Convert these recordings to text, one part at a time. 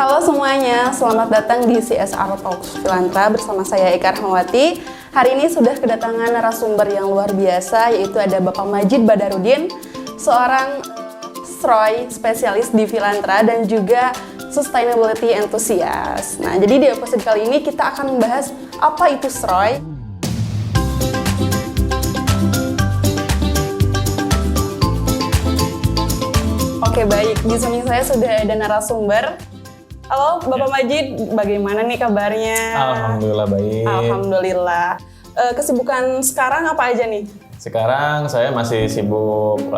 Halo semuanya, selamat datang di CSR Talks Filantra bersama saya Eka Rahmawati. Hari ini sudah kedatangan narasumber yang luar biasa, yaitu ada Bapak Majid Badarudin, seorang SROI spesialis di Filantra dan juga Sustainability Enthusiast. Nah, jadi di episode kali ini kita akan membahas apa itu SROI. Oke, baik. Di samping saya sudah ada narasumber. Halo, Bapak Majid, bagaimana nih kabarnya? Alhamdulillah baik. Alhamdulillah. Kesibukan sekarang apa aja nih? Sekarang saya masih sibuk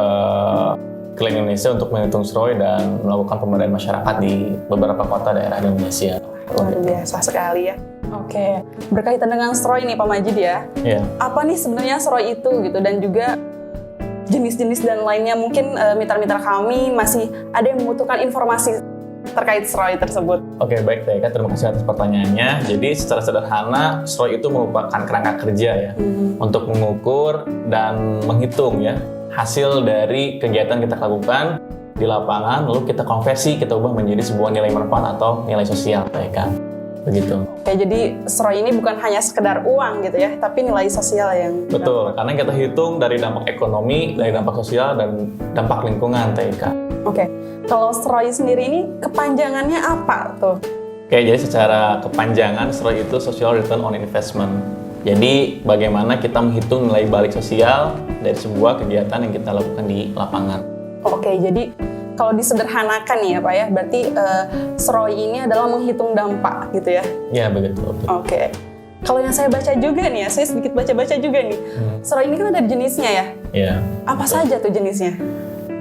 keliling Indonesia untuk menghitung SROI dan melakukan pemberdayaan masyarakat di beberapa kota daerah di Indonesia. Luar biasa sekali ya. Oke, berkaitan dengan SROI nih Pak Majid ya. Iya. Apa nih sebenarnya SROI itu gitu, dan juga jenis-jenis dan lainnya, mungkin mitra-mitra kami masih ada yang membutuhkan informasi terkait SROI tersebut. Oke, baik Teh, terima kasih atas pertanyaannya. Jadi secara sederhana, SROI itu merupakan kerangka kerja ya untuk mengukur dan menghitung ya hasil dari kegiatan kita lakukan di lapangan, lalu kita konversi, kita ubah menjadi sebuah nilai manfaat atau nilai sosial, Teh. Begitu. Oke, jadi SROI ini bukan hanya sekedar uang gitu ya, tapi nilai sosial yang betul, karena kita hitung dari dampak ekonomi, dari dampak sosial, dan dampak lingkungan, TK. Oke, kalau SROI sendiri ini kepanjangannya apa tuh? Oke, jadi secara kepanjangan SROI itu Social Return on Investment. Jadi bagaimana kita menghitung nilai balik sosial dari sebuah kegiatan yang kita lakukan di lapangan. Oke, jadi kalau disederhanakan nih ya Pak ya, berarti SROI ini adalah menghitung dampak gitu ya? Ya, begitu. Oke. Kalau yang saya baca juga nih ya, saya sedikit baca-baca juga nih. SROI ini kan ada jenisnya ya? Iya. Apa saja tuh jenisnya?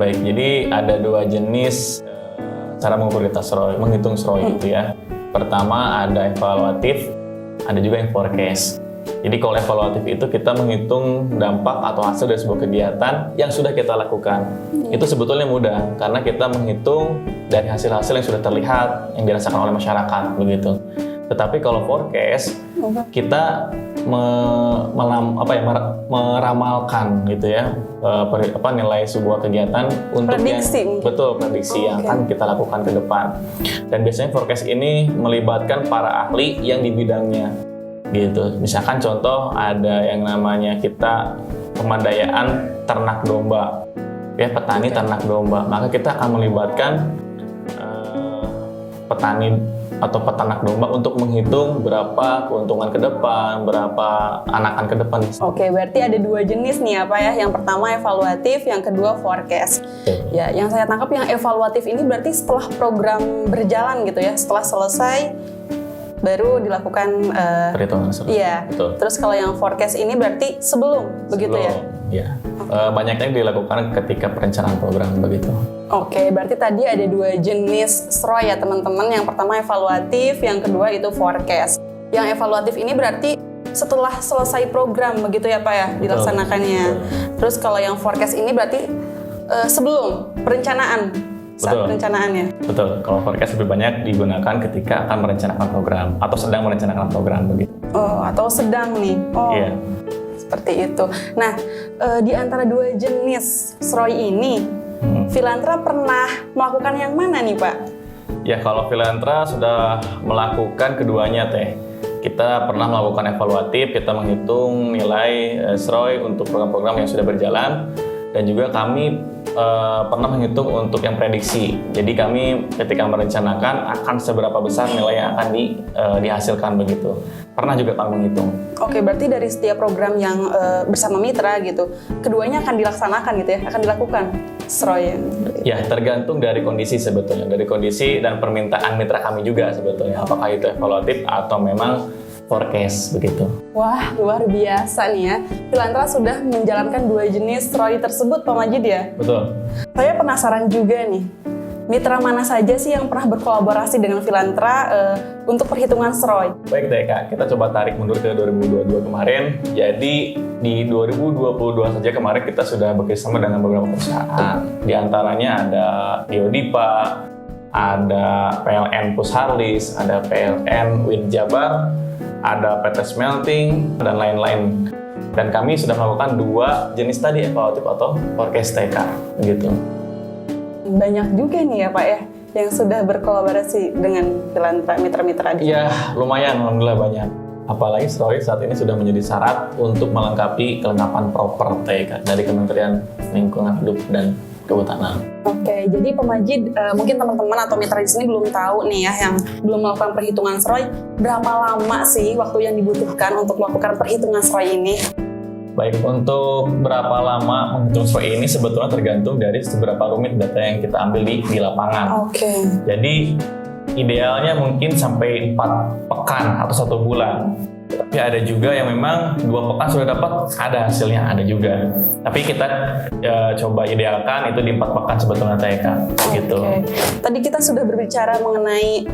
Baik, jadi ada dua jenis cara mengukur kita SROI, menghitung SROI itu ya. Pertama ada evaluatif, ada juga yang forecast. Jadi kalau evaluatif itu kita menghitung dampak atau hasil dari sebuah kegiatan yang sudah kita lakukan. Itu sebetulnya mudah karena kita menghitung dari hasil-hasil yang sudah terlihat, yang dirasakan oleh masyarakat begitu. Tetapi kalau forecast kita meramalkan gitu ya nilai sebuah kegiatan untuk prediksi yang akan kita lakukan ke depan. Dan biasanya forecast ini melibatkan para ahli yang di bidangnya gitu. Misalkan contoh ada yang namanya kita pemberdayaan ternak domba ya, petani ternak domba, maka kita akan melibatkan petani atau peternak domba untuk menghitung berapa keuntungan ke depan, berapa anakan ke depan. Oke, berarti ada dua jenis nih ya Pak ya. Yang pertama evaluatif, yang kedua forecast. Ya, yang saya tangkap yang evaluatif ini berarti setelah program berjalan gitu ya, setelah selesai baru dilakukan perhitungan tersebut. Iya. Betul. Terus kalau yang forecast ini berarti sebelum begitu ya? Iya. Banyaknya dilakukan ketika perencanaan program begitu. Oke, berarti tadi ada dua jenis SROI ya teman-teman. Yang pertama evaluatif, yang kedua itu forecast. Yang evaluatif ini berarti setelah selesai program begitu ya Pak ya, dilaksanakannya. Betul. Terus kalau yang forecast ini berarti sebelum perencanaan, saat perencanaannya. Betul, kalau forecast lebih banyak digunakan ketika akan merencanakan program atau sedang merencanakan program begitu. Oh, atau sedang nih. Oh. Iya. Seperti itu. Nah, di antara dua jenis SROI ini, Filantra pernah melakukan yang mana nih Pak? Ya, kalau Filantra sudah melakukan keduanya Teh. Kita pernah melakukan evaluatif, kita menghitung nilai SROI untuk program-program yang sudah berjalan, dan juga kami pernah menghitung untuk yang prediksi. Jadi kami ketika merencanakan akan seberapa besar nilai yang akan dihasilkan begitu. Pernah juga kami menghitung. Oke, berarti dari setiap program yang bersama mitra gitu, keduanya akan dilaksanakan gitu ya, akan dilakukan SROI. Ya, tergantung dari kondisi sebetulnya, dari kondisi dan permintaan mitra kami juga sebetulnya. Apakah itu evaluatif atau memang forecast begitu. Wah, luar biasa nih ya. Filantra sudah menjalankan dua jenis SROI tersebut Pak Majid ya? Betul. Saya penasaran juga nih, mitra mana saja sih yang pernah berkolaborasi dengan Filantra untuk perhitungan SROI? Baik Teh Kak, kita coba tarik mundur ke 2022 kemarin. Jadi di 2022 saja kemarin kita sudah bekerjasama dengan beberapa perusahaan. Di antaranya ada Biodipa, ada PLN Pusharlis, ada PLN Winjabar, ada PT Smelting, dan lain-lain. Dan kami sudah melakukan dua jenis tadi, evaluatif atau forecast TK, gitu. Banyak juga nih ya Pak ya, yang sudah berkolaborasi dengan Filantra mitra-mitra di Ya, lumayan, alhamdulillah banyak. Apalagi SROI saat ini sudah menjadi syarat untuk melengkapi kelengkapan proper TK dari Kementerian Lingkungan Hidup dan Kehutanan. Oke, jadi Pak Majid, mungkin teman-teman atau mitra di sini belum tahu nih ya, yang belum melakukan perhitungan SROI, berapa lama sih waktu yang dibutuhkan untuk melakukan perhitungan SROI ini? Baik, untuk berapa lama menghitung SROI ini sebetulnya tergantung dari seberapa rumit data yang kita ambil di lapangan. Oke. Jadi idealnya mungkin sampai 4 pekan atau 1 bulan. Tapi ada juga yang memang 2 pekan sudah dapat, ada hasilnya, ada juga. Tapi kita coba idealkan itu di 4 pekan sebetulnya TK gitu. Oke. Tadi kita sudah berbicara mengenai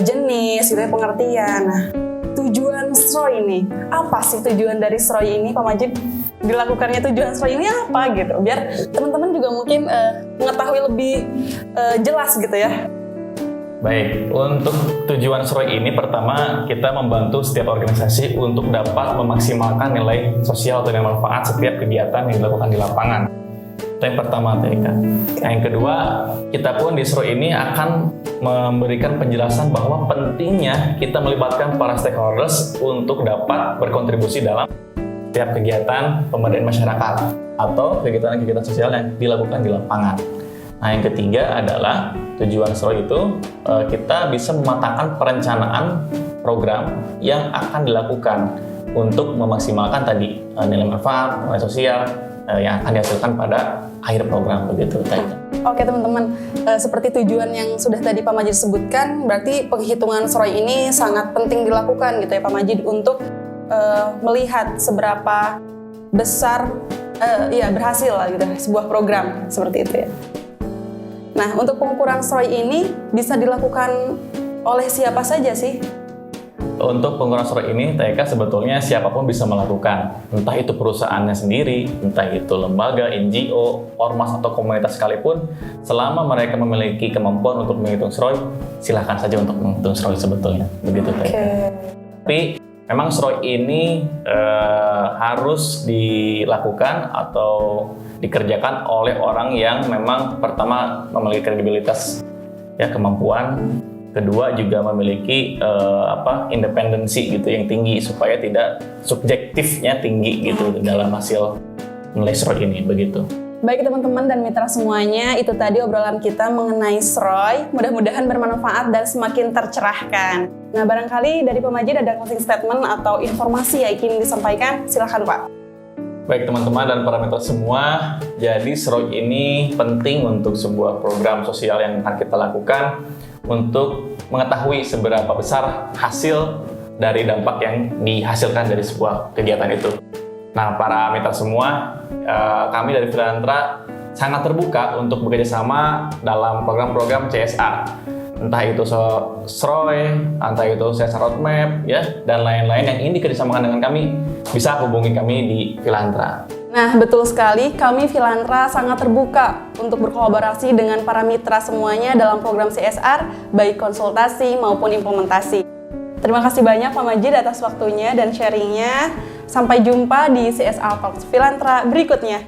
jenis, gitu ya, pengertian. Nah, tujuan SROI ini, apa sih tujuan dari SROI ini, Pak Majid? Dilakukannya tujuan SROI ini apa gitu? Biar teman-teman juga mungkin mengetahui lebih jelas gitu ya. Baik, untuk tujuan SROI ini pertama kita membantu setiap organisasi untuk dapat memaksimalkan nilai sosial atau nilai manfaat setiap kegiatan yang dilakukan di lapangan. Itu yang pertama TK. Nah, yang kedua, kita pun di SROI ini akan memberikan penjelasan bahwa pentingnya kita melibatkan para stakeholders untuk dapat berkontribusi dalam setiap kegiatan pemberdayaan masyarakat atau kegiatan-kegiatan sosial yang dilakukan di lapangan. Nah, yang ketiga adalah tujuan SROI itu kita bisa mematangkan perencanaan program yang akan dilakukan untuk memaksimalkan tadi nilai manfaat, nilai sosial yang akan dihasilkan pada akhir program begitu. Oke teman-teman, seperti tujuan yang sudah tadi Pak Majid sebutkan, berarti penghitungan SROI ini sangat penting dilakukan gitu ya Pak Majid untuk melihat seberapa besar berhasil lah gitu sebuah program seperti itu ya. Nah, untuk pengukuran SROI ini bisa dilakukan oleh siapa saja sih? Untuk pengukuran SROI ini, TK sebetulnya siapapun bisa melakukan. Entah itu perusahaannya sendiri, entah itu lembaga, NGO, ormas atau komunitas sekalipun, selama mereka memiliki kemampuan untuk menghitung SROI, silahkan saja untuk menghitung SROI sebetulnya. Begitu TK. Tapi memang SROI ini harus dilakukan atau dikerjakan oleh orang yang memang pertama memiliki kredibilitas, ya, kemampuan, kedua juga memiliki independensi gitu yang tinggi supaya tidak subjektifnya tinggi gitu dalam hasil nilai SROI ini begitu. Baik teman-teman dan mitra semuanya, itu tadi obrolan kita mengenai SROI. Mudah-mudahan bermanfaat dan semakin tercerahkan. Nah, barangkali dari Pak Majid ada closing statement atau informasi yang ingin disampaikan, silakan Pak. Baik teman-teman dan para mitra semua, jadi SROI ini penting untuk sebuah program sosial yang akan kita lakukan untuk mengetahui seberapa besar hasil dari dampak yang dihasilkan dari sebuah kegiatan itu. Nah, para mitra semua, kami dari Filantra sangat terbuka untuk bekerja sama dalam program-program CSR. Entah itu SROI, entah itu CSR Roadmap, ya, dan lain-lain yang ingin dikerjasamakan dengan kami, bisa hubungi kami di Filantra. Nah, betul sekali, kami Filantra sangat terbuka untuk berkolaborasi dengan para mitra semuanya dalam program CSR, baik konsultasi maupun implementasi. Terima kasih banyak Pak Majid atas waktunya dan sharingnya. Sampai jumpa di CSR Talks Filantra berikutnya.